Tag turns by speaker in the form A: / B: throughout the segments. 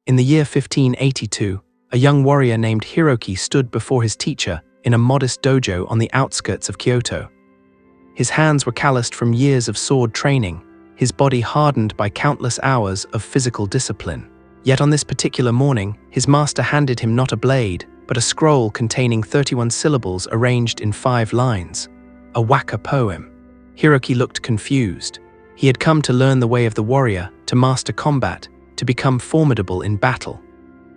A: In the year 1582, a young warrior named Hiroki stood before his teacher in a modest dojo on the outskirts of Kyoto. His hands were calloused from years of sword training, his body hardened by countless hours of physical discipline. Yet on this particular morning, his master handed him not a blade, but a scroll containing 31 syllables arranged in 5 lines. A waka poem. Hiroki looked confused. He had come to learn the way of the warrior, to master combat, to become formidable in battle.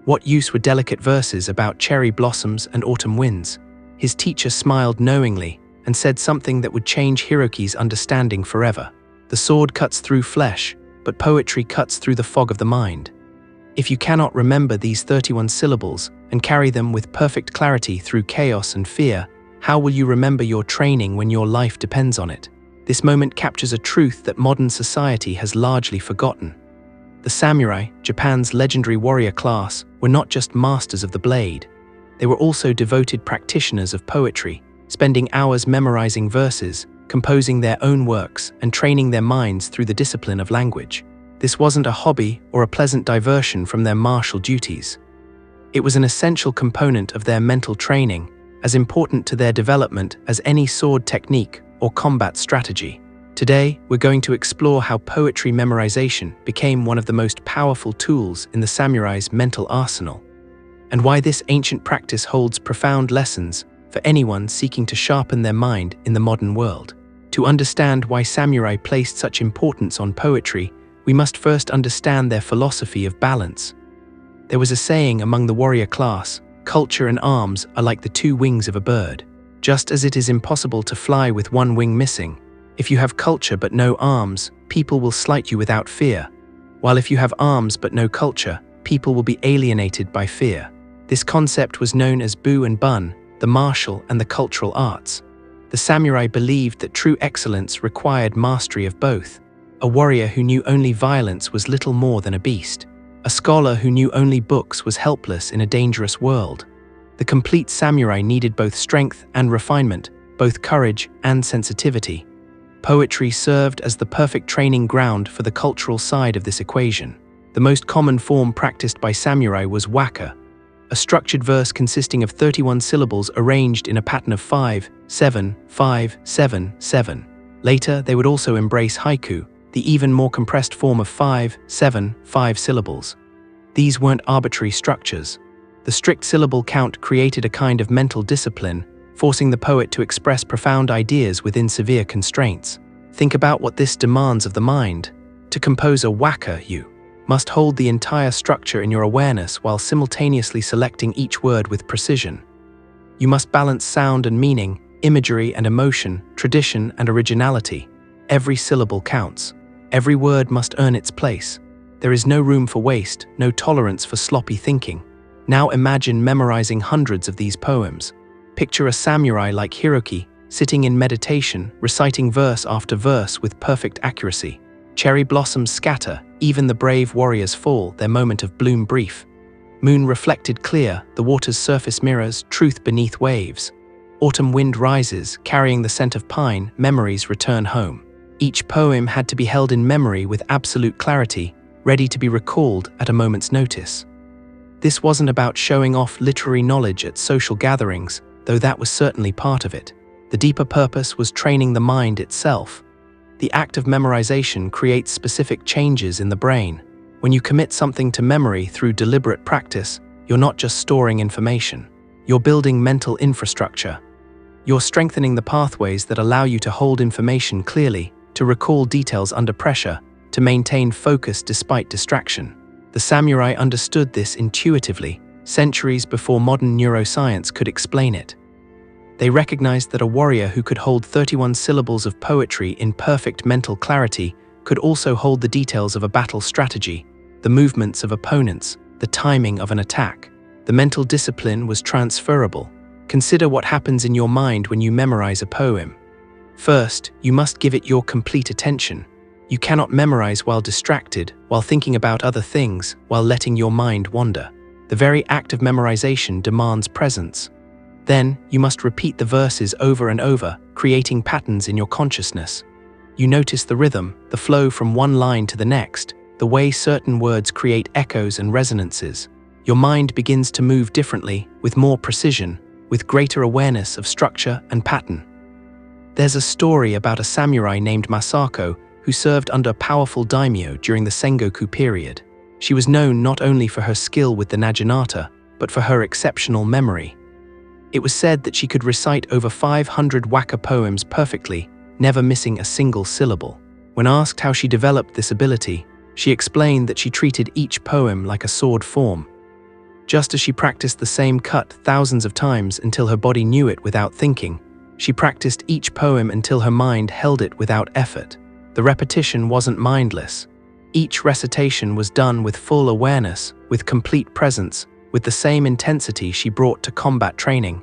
A: What use were delicate verses about cherry blossoms and autumn winds? His teacher smiled knowingly and said something that would change Hiroki's understanding forever. The sword cuts through flesh, but poetry cuts through the fog of the mind. If you cannot remember these 31 syllables and carry them with perfect clarity through chaos and fear, how will you remember your training when your life depends on it? This moment captures a truth that modern society has largely forgotten. The samurai, Japan's legendary warrior class, were not just masters of the blade. They were also devoted practitioners of poetry, spending hours memorizing verses, composing their own works, and training their minds through the discipline of language. This wasn't a hobby or a pleasant diversion from their martial duties. It was an essential component of their mental training, as important to their development as any sword technique or combat strategy. Today, we're going to explore how poetry memorization became one of the most powerful tools in the samurai's mental arsenal, and why this ancient practice holds profound lessons for anyone seeking to sharpen their mind in the modern world. To understand why samurai placed such importance on poetry, we must first understand their philosophy of balance. There was a saying among the warrior class, "Culture and arms are like the 2 wings of a bird. Just as it is impossible to fly with 1 wing missing, if you have culture but no arms, people will slight you without fear. While if you have arms but no culture, people will be alienated by fear." This concept was known as Bu and Bun, the martial and the cultural arts. The samurai believed that true excellence required mastery of both. A warrior who knew only violence was little more than a beast. A scholar who knew only books was helpless in a dangerous world. The complete samurai needed both strength and refinement, both courage and sensitivity. Poetry served as the perfect training ground for the cultural side of this equation. The most common form practiced by samurai was waka, a structured verse consisting of 31 syllables arranged in a pattern of 5, 7, 5, 7, 7. Later, they would also embrace haiku, the even more compressed form of 5, 7, 5 syllables. These weren't arbitrary structures. The strict syllable count created a kind of mental discipline, forcing the poet to express profound ideas within severe constraints. Think about what this demands of the mind. To compose a waka, you must hold the entire structure in your awareness while simultaneously selecting each word with precision. You must balance sound and meaning, imagery and emotion, tradition and originality. Every syllable counts. Every word must earn its place. There is no room for waste, no tolerance for sloppy thinking. Now imagine memorizing hundreds of these poems. Picture a samurai like Hiroki, sitting in meditation, reciting verse after verse with perfect accuracy. Cherry blossoms scatter, even the brave warriors fall, their moment of bloom brief. Moon reflected clear, the water's surface mirrors, truth beneath waves. Autumn wind rises, carrying the scent of pine, memories return home. Each poem had to be held in memory with absolute clarity, ready to be recalled at a moment's notice. This wasn't about showing off literary knowledge at social gatherings, though that was certainly part of it. The deeper purpose was training the mind itself. The act of memorization creates specific changes in the brain. When you commit something to memory through deliberate practice, you're not just storing information. You're building mental infrastructure. You're strengthening the pathways that allow you to hold information clearly, to recall details under pressure, to maintain focus despite distraction. The samurai understood this intuitively, centuries before modern neuroscience could explain it. They recognized that a warrior who could hold 31 syllables of poetry in perfect mental clarity could also hold the details of a battle strategy, the movements of opponents, the timing of an attack. The mental discipline was transferable. Consider what happens in your mind when you memorize a poem. First, you must give it your complete attention. You cannot memorize while distracted, while thinking about other things, while letting your mind wander. The very act of memorization demands presence. Then, you must repeat the verses over and over, creating patterns in your consciousness. You notice the rhythm, the flow from one line to the next, the way certain words create echoes and resonances. Your mind begins to move differently, with more precision, with greater awareness of structure and pattern. There's a story about a samurai named Masako who served under a powerful daimyo during the Sengoku period. She was known not only for her skill with the naginata, but for her exceptional memory. It was said that she could recite over 500 waka poems perfectly, never missing a single syllable. When asked how she developed this ability, she explained that she treated each poem like a sword form. Just as she practiced the same cut thousands of times until her body knew it without thinking, she practiced each poem until her mind held it without effort. The repetition wasn't mindless. Each recitation was done with full awareness, with complete presence, with the same intensity she brought to combat training.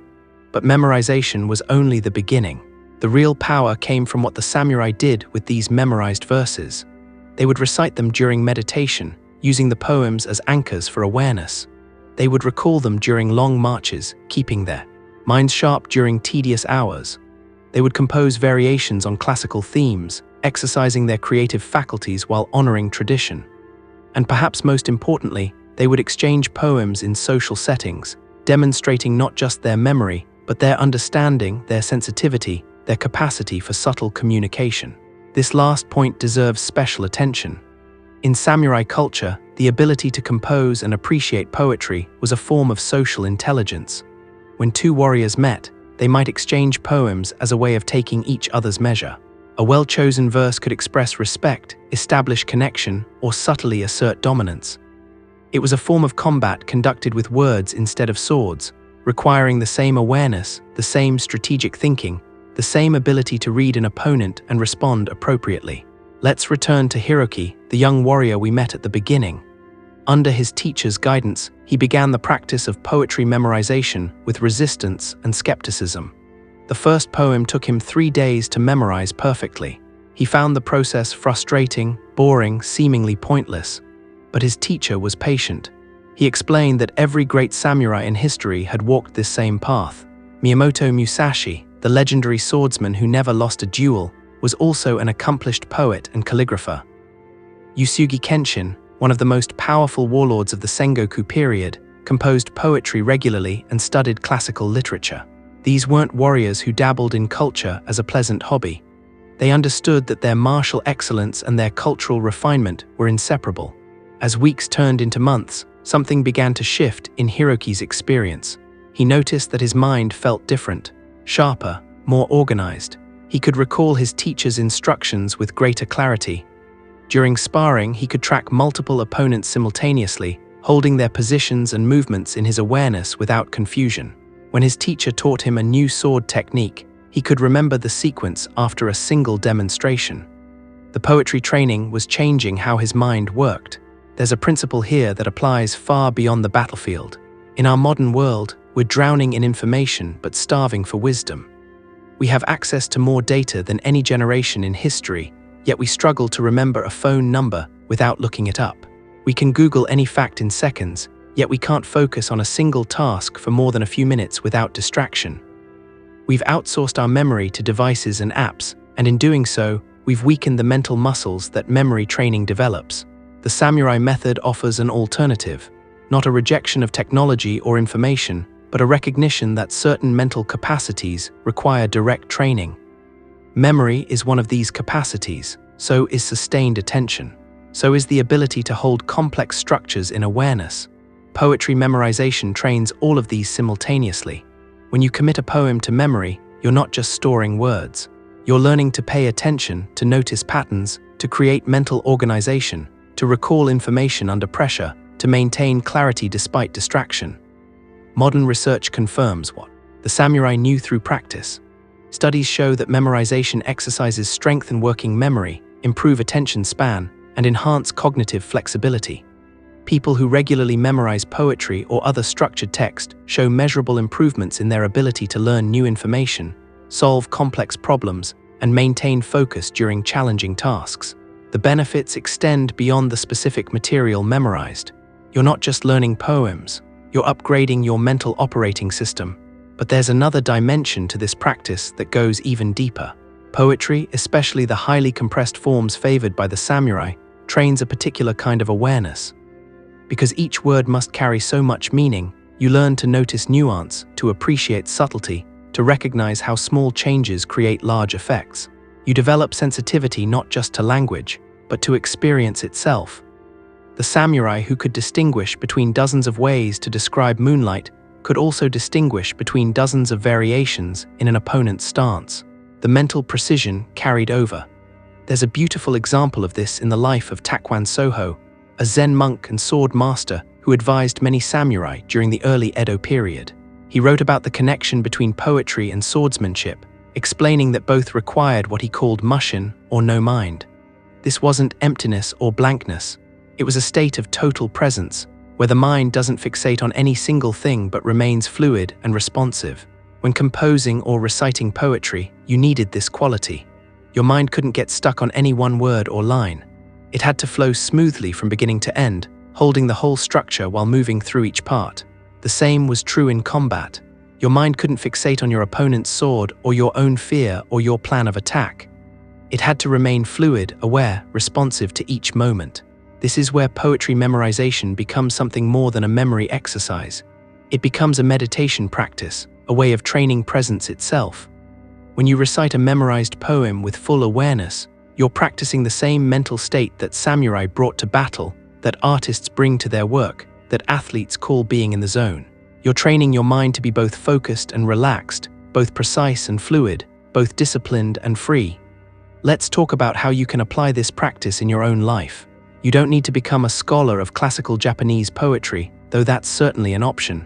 A: But memorization was only the beginning. The real power came from what the samurai did with these memorized verses. They would recite them during meditation, using the poems as anchors for awareness. They would recall them during long marches, keeping their minds sharp during tedious hours. They would compose variations on classical themes, exercising their creative faculties while honoring tradition. And perhaps most importantly, they would exchange poems in social settings, demonstrating not just their memory, but their understanding, their sensitivity, their capacity for subtle communication. This last point deserves special attention. In samurai culture, the ability to compose and appreciate poetry was a form of social intelligence. When two warriors met, they might exchange poems as a way of taking each other's measure. A well-chosen verse could express respect, establish connection, or subtly assert dominance. It was a form of combat conducted with words instead of swords, requiring the same awareness, the same strategic thinking, the same ability to read an opponent and respond appropriately. Let's return to Hiroki, the young warrior we met at the beginning. Under his teacher's guidance, he began the practice of poetry memorization with resistance and skepticism. The first poem took him 3 days to memorize perfectly. He found the process frustrating, boring, seemingly pointless. But his teacher was patient. He explained that every great samurai in history had walked this same path. Miyamoto Musashi, the legendary swordsman who never lost a duel, was also an accomplished poet and calligrapher. Uesugi Kenshin, one of the most powerful warlords of the Sengoku period, composed poetry regularly and studied classical literature. These weren't warriors who dabbled in culture as a pleasant hobby. They understood that their martial excellence and their cultural refinement were inseparable. As weeks turned into months, something began to shift in Hiroki's experience. He noticed that his mind felt different, sharper, more organized. He could recall his teacher's instructions with greater clarity. During sparring, he could track multiple opponents simultaneously, holding their positions and movements in his awareness without confusion. When his teacher taught him a new sword technique, he could remember the sequence after a single demonstration. The poetry training was changing how his mind worked. There's a principle here that applies far beyond the battlefield. In our modern world, we're drowning in information but starving for wisdom. We have access to more data than any generation in history, yet we struggle to remember a phone number without looking it up. We can Google any fact in seconds, yet we can't focus on a single task for more than a few minutes without distraction. We've outsourced our memory to devices and apps, and in doing so, we've weakened the mental muscles that memory training develops. The samurai method offers an alternative, not a rejection of technology or information, but a recognition that certain mental capacities require direct training. Memory is one of these capacities, so is sustained attention. So is the ability to hold complex structures in awareness. Poetry memorization trains all of these simultaneously. When you commit a poem to memory, you're not just storing words. You're learning to pay attention, to notice patterns, to create mental organization, to recall information under pressure, to maintain clarity despite distraction. Modern research confirms what the samurai knew through practice. Studies show that memorization exercises strengthen working memory, improve attention span, and enhance cognitive flexibility. People who regularly memorize poetry or other structured text show measurable improvements in their ability to learn new information, solve complex problems, and maintain focus during challenging tasks. The benefits extend beyond the specific material memorized. You're not just learning poems, you're upgrading your mental operating system. But there's another dimension to this practice that goes even deeper. Poetry, especially the highly compressed forms favored by the samurai, trains a particular kind of awareness. Because each word must carry so much meaning, you learn to notice nuance, to appreciate subtlety, to recognize how small changes create large effects. You develop sensitivity not just to language, but to experience itself. The samurai who could distinguish between dozens of ways to describe moonlight could also distinguish between dozens of variations in an opponent's stance. The mental precision carried over. There's a beautiful example of this in the life of Takwan Soho, a Zen monk and sword master who advised many samurai during the early Edo period. He wrote about the connection between poetry and swordsmanship, explaining that both required what he called Mushin, or no mind. This wasn't emptiness or blankness. It was a state of total presence, where the mind doesn't fixate on any single thing but remains fluid and responsive. When composing or reciting poetry, you needed this quality. Your mind couldn't get stuck on any one word or line. It had to flow smoothly from beginning to end, holding the whole structure while moving through each part. The same was true in combat. Your mind couldn't fixate on your opponent's sword or your own fear or your plan of attack. It had to remain fluid, aware, responsive to each moment. This is where poetry memorization becomes something more than a memory exercise. It becomes a meditation practice, a way of training presence itself. When you recite a memorized poem with full awareness, you're practicing the same mental state that samurai brought to battle, that artists bring to their work, that athletes call being in the zone. You're training your mind to be both focused and relaxed, both precise and fluid, both disciplined and free. Let's talk about how you can apply this practice in your own life. You don't need to become a scholar of classical Japanese poetry, though that's certainly an option.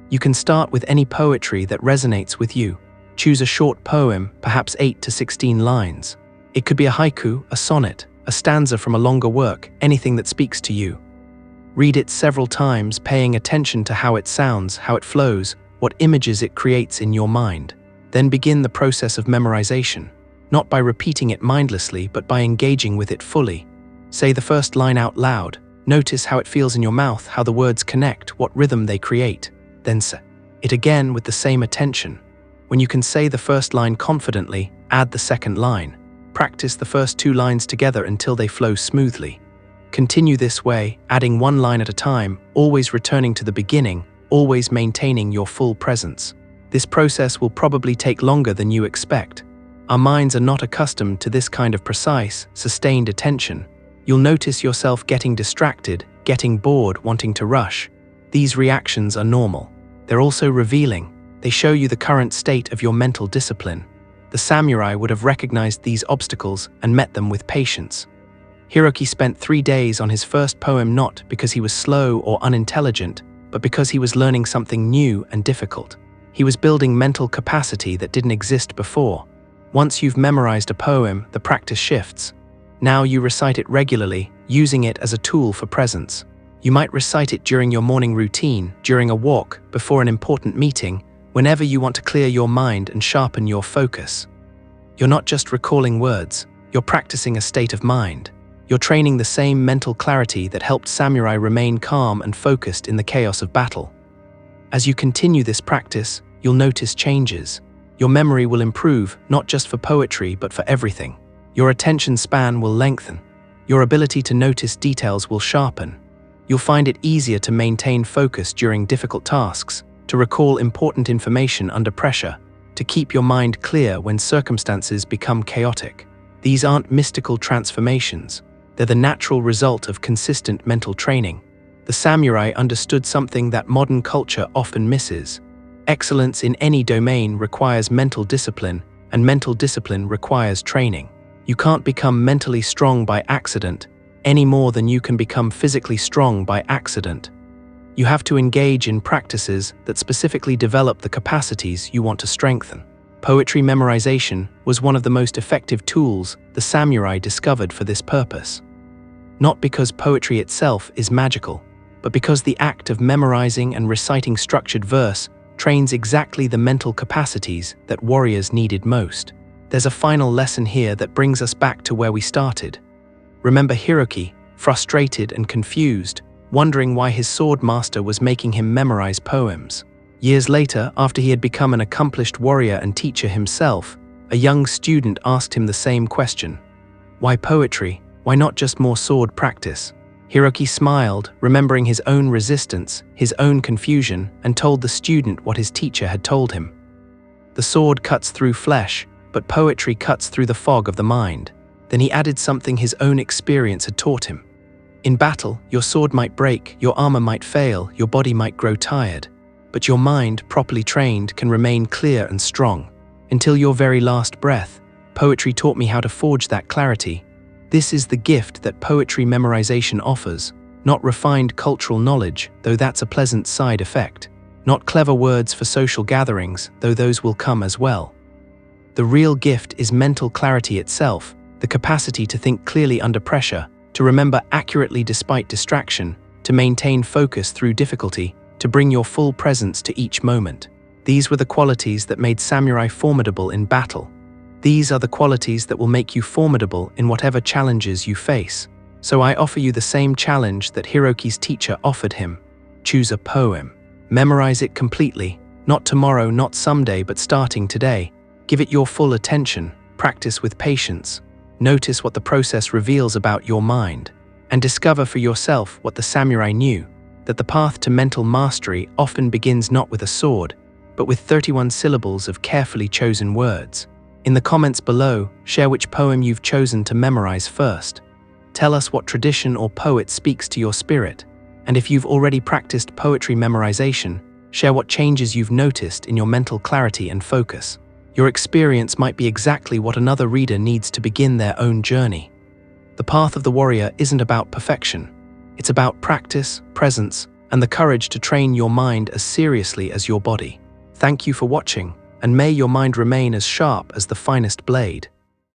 A: You can start with any poetry that resonates with you. Choose a short poem, perhaps 8 to 16 lines. It could be a haiku, a sonnet, a stanza from a longer work, anything that speaks to you. Read it several times, paying attention to how it sounds, how it flows, what images it creates in your mind. Then begin the process of memorization, not by repeating it mindlessly, but by engaging with it fully. Say the first line out loud. Notice how it feels in your mouth, how the words connect, what rhythm they create. Then say it again with the same attention. When you can say the first line confidently, add the second line. Practice the first 2 lines together until they flow smoothly. Continue this way, adding 1 line at a time, always returning to the beginning, always maintaining your full presence. This process will probably take longer than you expect. Our minds are not accustomed to this kind of precise, sustained attention. You'll notice yourself getting distracted, getting bored, wanting to rush. These reactions are normal. They're also revealing. They show you the current state of your mental discipline. The samurai would have recognized these obstacles and met them with patience. Hiroki spent 3 days on his first poem not because he was slow or unintelligent, but because he was learning something new and difficult. He was building mental capacity that didn't exist before. Once you've memorized a poem, the practice shifts. Now you recite it regularly, using it as a tool for presence. You might recite it during your morning routine, during a walk, before an important meeting, whenever you want to clear your mind and sharpen your focus. You're not just recalling words, you're practicing a state of mind. You're training the same mental clarity that helped samurai remain calm and focused in the chaos of battle. As you continue this practice, you'll notice changes. Your memory will improve, not just for poetry, but for everything. Your attention span will lengthen. Your ability to notice details will sharpen. You'll find it easier to maintain focus during difficult tasks, to recall important information under pressure, to keep your mind clear when circumstances become chaotic. These aren't mystical transformations. They're the natural result of consistent mental training. The samurai understood something that modern culture often misses. Excellence in any domain requires mental discipline, and mental discipline requires training. You can't become mentally strong by accident, any more than you can become physically strong by accident. You have to engage in practices that specifically develop the capacities you want to strengthen. Poetry memorization was one of the most effective tools the samurai discovered for this purpose. Not because poetry itself is magical, but because the act of memorizing and reciting structured verse trains exactly the mental capacities that warriors needed most. There's a final lesson here that brings us back to where we started. Remember Hiroki, frustrated and confused, wondering why his sword master was making him memorize poems. Years later, after he had become an accomplished warrior and teacher himself, a young student asked him the same question. Why poetry? Why not just more sword practice? Hiroki smiled, remembering his own resistance, his own confusion, and told the student what his teacher had told him. The sword cuts through flesh, but poetry cuts through the fog of the mind. Then he added something his own experience had taught him. In battle, your sword might break, your armor might fail, your body might grow tired. But your mind, properly trained, can remain clear and strong. Until your very last breath, poetry taught me how to forge that clarity. This is the gift that poetry memorization offers, not refined cultural knowledge, though that's a pleasant side effect. Not clever words for social gatherings, though those will come as well. The real gift is mental clarity itself, the capacity to think clearly under pressure, to remember accurately despite distraction, to maintain focus through difficulty, to bring your full presence to each moment. These were the qualities that made samurai formidable in battle. These are the qualities that will make you formidable in whatever challenges you face. So I offer you the same challenge that Hiroki's teacher offered him. Choose a poem. Memorize it completely, not tomorrow, not someday, but starting today. Give it your full attention, practice with patience. Notice what the process reveals about your mind, and discover for yourself what the samurai knew, that the path to mental mastery often begins not with a sword, but with 31 syllables of carefully chosen words. In the comments below, share which poem you've chosen to memorize first. Tell us what tradition or poet speaks to your spirit. And if you've already practiced poetry memorization, share what changes you've noticed in your mental clarity and focus. Your experience might be exactly what another reader needs to begin their own journey. The path of the warrior isn't about perfection. It's about practice, presence, and the courage to train your mind as seriously as your body. Thank you for watching, and may your mind remain as sharp as the finest blade.